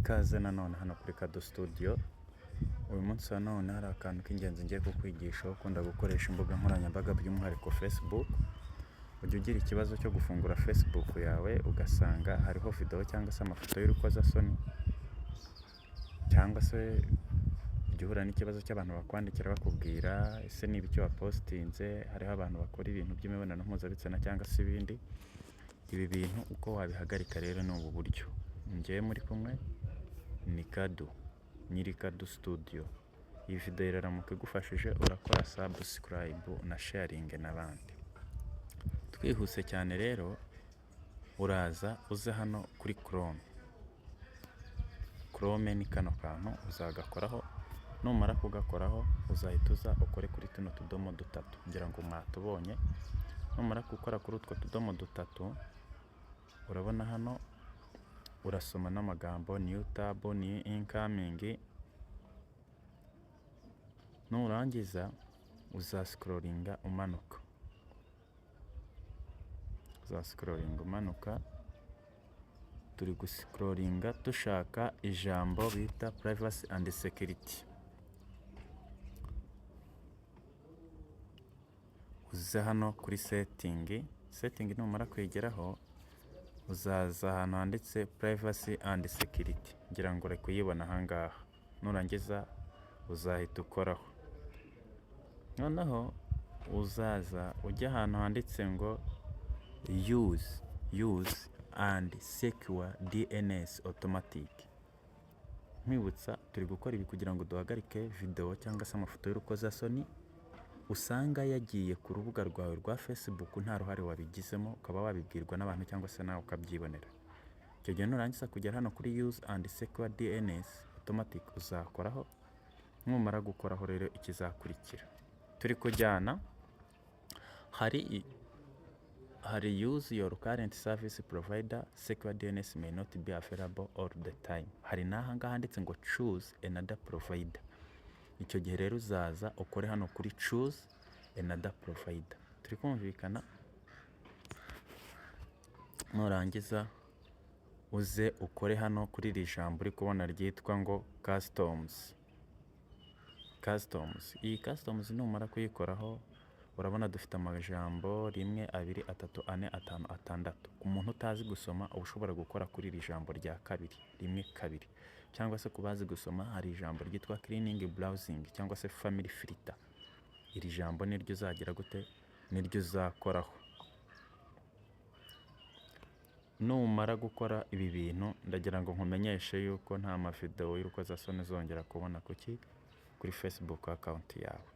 ikaze nanone hano kuri Kado Studio. Uyu munsi nanone hari akantu k'ingenzi ngiye kukwigisha ukunda gukoresha imbuga nkoranyambaga by'umwihariko Facebook. Ujya ugira ikibazo cyo gufungura Facebook yawe ugasanga hariho video cyangwa se amafoto y'urukozasoni, cyangwa se ujya uhura n'ikibazo cy'abantu bakwandikira bakubwira ese niba icyo wapostinze hariho abantu bakora ibintu by'imibonano mpuzabitsina cyangwa se ibindi. Ibi bintu uko wabihagarika rero ni ubu buryo. Ngiye muri kumwe ni Kado, nyiri Kado Studio. Iyi video iraramuka igufashije urakora subscribe na sharing n'abandi. Twihuse cyane rero, uraza uze hano kuri Chrome ni kano kantu uzagakoraho. Numara kugakoraho uzahita uza ukore kuri tuno tudomo dutatu, ngira ngo mwatubonye. Numara gukora kuri utwo tudomo dutatu, urabona hano urasoma n'amagambo new tab, new incoming. Nurangiza uzascrollinga umanuka, turi guscrollinga dushaka ijambo bita privacy and security. Uze hano kuri setting numara kwigeraho uzaza ahantu handitse privacy and security, ngira ngo uri kuyibona ahangaha. Nurangiza uzahita ukoraho, noneho uzaza ujya ahantu handitse ngo use and secure DNS automatic. Nkwibutsa turi gukora ibi kugira ngo duhagarike video cyangwa se amafoto y'urukozasoni usanga yagiye ku rubuga rwawe rwa Facebook nta ruhare wabigizemo, ukaba wabibwirwa n'abantu cyangwa se nawe ukabyibonera. Icyo gihe nurangiza kugera hano kuri use and secure DNS automatic uzakoraho. Numara gukoraho rero ikizakurikira turi kujyana, hari use your current service provider, secure DNS may not be available all the time. Hari n'ahangaha handitse ngo choose another provider. Icyo gihe rero uzaza ukore hano kuri choose another provider. Turi kumvikana? Nurangiza uze ukore hano kuri iri jambo uri kubona ryitwa ngo customs. Iyi customs numara kuyikoraho, urabona dufite amajambo 1 2 3 4 5 6. Ku muntu utazi gusoma uba ushobora gukora kuri iri jambo rya kabiri 1 2, cyangwa se kubazi gusoma hari ijambo ryitwa cleaning browsing cyangwa se family filter. Iri jambo niryo uzagira gute, niryo uzakoraho. Numara gukora ibi bintu ndagira ngo nkumenyeshe yuko nta mavideo y'urukozasoni zongera kubona kuri Facebook account yawe.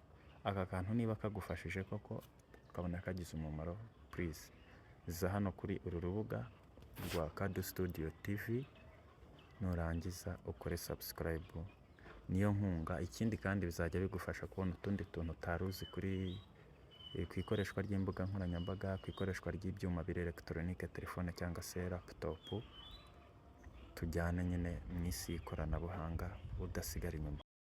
Aka kantu niba kagufashije koko ukabona kagize umumaro, please za hano kuri uru rubuga rwa Kado Studio TV, nurangiza ukore subscribe. Niyo nkunga. Ikindi kandi bizajya bigufasha kubona utundi tuntu utaruzi kuri ku ikoreshwa ry'imbuga nkoranyambaga, ku ikoreshwa ry'ibyuma biri electronique, telefone cyangwa se laptop. Tujyane nyine mu isi y'ikoranabuhanga udasigara inyuma.